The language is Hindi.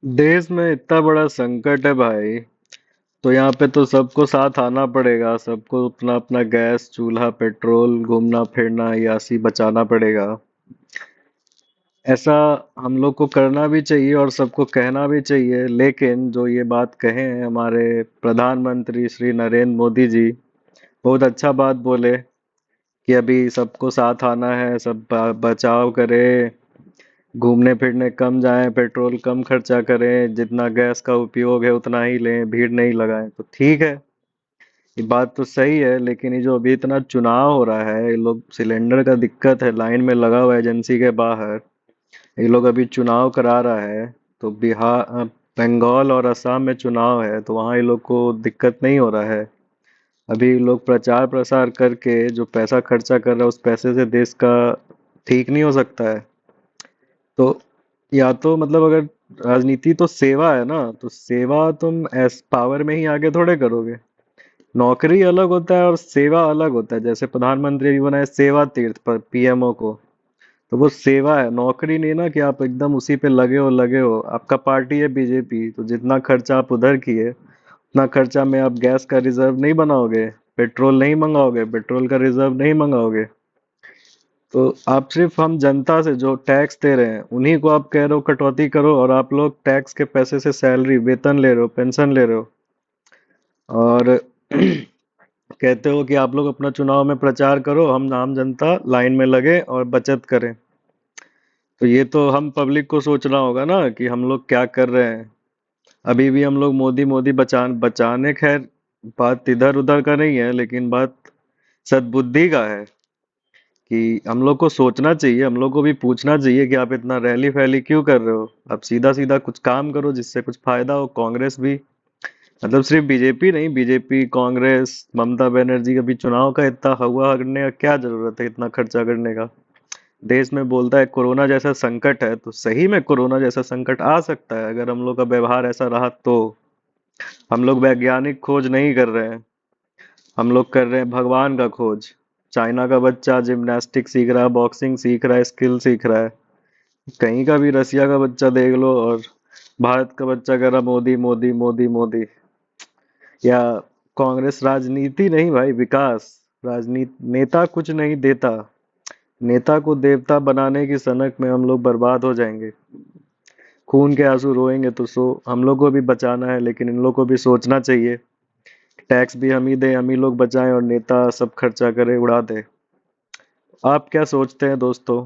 देश में इतना बड़ा संकट है भाई। तो यहाँ पे तो सबको साथ आना पड़ेगा, सबको अपना अपना गैस चूल्हा पेट्रोल घूमना फिरना यासी बचाना पड़ेगा। ऐसा हम लोग को करना भी चाहिए और सबको कहना भी चाहिए, लेकिन जो ये बात कहे हैं हमारे प्रधानमंत्री श्री नरेंद्र मोदी जी, बहुत अच्छा बात बोले कि अभी सबको साथ आना है, सब बचाव करें, घूमने फिरने कम जाएं, पेट्रोल कम खर्चा करें, जितना गैस का उपयोग है उतना ही लें, भीड़ नहीं लगाएं। तो ठीक है, ये बात तो सही है, लेकिन ये जो अभी इतना चुनाव हो रहा है, ये लोग सिलेंडर का दिक्कत है, लाइन में लगा हुआ है एजेंसी के बाहर, ये लोग अभी चुनाव करा रहा है। तो बंगाल और असम में चुनाव है, तो वहाँ ये लोग को दिक्कत नहीं हो रहा है। अभी लोग प्रचार प्रसार करके जो पैसा खर्चा कर रहा है, उस पैसे से देश का ठीक नहीं हो सकता है। तो या तो मतलब अगर राजनीति तो सेवा है ना, तो सेवा तुम एस पावर में ही आके थोड़े करोगे। नौकरी अलग होता है और सेवा अलग होता है। जैसे प्रधानमंत्री जी बनाए सेवा तीर्थ पर पीएमओ को, तो वो सेवा है, नौकरी नहीं ना कि आप एकदम उसी पे लगे हो। आपका पार्टी है बीजेपी, तो जितना खर्चा आप उधर किए उतना खर्चा में आप गैस का रिजर्व नहीं बनाओगे, पेट्रोल नहीं मंगाओगे, पेट्रोल का रिजर्व नहीं मंगाओगे। तो आप सिर्फ हम जनता से जो टैक्स दे रहे हैं उन्हीं को आप कह रहे हो कटौती करो, और आप लोग टैक्स के पैसे से सैलरी वेतन ले रहे हो, पेंशन ले रहे हो, और कहते हो कि आप लोग अपना चुनाव में प्रचार करो, हम आम जनता लाइन में लगे और बचत करें। तो ये तो हम पब्लिक को सोचना होगा ना कि हम लोग क्या कर रहे हैं। अभी भी हम लोग मोदी मोदी बचाने, खैर बात इधर उधर का नहीं है, लेकिन बात सद्बुद्धि का है कि हम लोग को सोचना चाहिए, हम लोग को भी पूछना चाहिए कि आप इतना रैली फैली क्यों कर रहे हो। आप सीधा सीधा कुछ काम करो जिससे कुछ फायदा हो। कांग्रेस भी, मतलब सिर्फ बीजेपी नहीं, बीजेपी कांग्रेस ममता बनर्जी का भी चुनाव का इतना हवा करने का क्या जरूरत है, इतना खर्चा करने का। देश में बोलता है कोरोना जैसा संकट है, तो सही में कोरोना जैसा संकट आ सकता है अगर हम लोग का व्यवहार ऐसा रहा तो। हम लोग वैज्ञानिक खोज नहीं कर रहे हैं, हम लोग कर रहे हैं भगवान का खोज। चाइना का बच्चा जिम्नास्टिक सीख रहा है, बॉक्सिंग सीख रहा है, स्किल सीख रहा है। कहीं का भी रसिया का बच्चा देख लो, और भारत का बच्चा कह रहा मोदी मोदी मोदी मोदी। या कांग्रेस राजनीति नहीं भाई, विकास। राजनीति नेता कुछ नहीं देता, नेता को देवता बनाने की सनक में हम लोग बर्बाद हो जाएंगे। खून के आंसू रोएंगे तो हम लोग को भी बचाना है, लेकिन इन लोग को भी सोचना चाहिए। टैक्स भी हम ही दें, हम ही लोग बचाएं, और नेता सब खर्चा करे उड़ा दे। आप क्या सोचते हैं दोस्तों?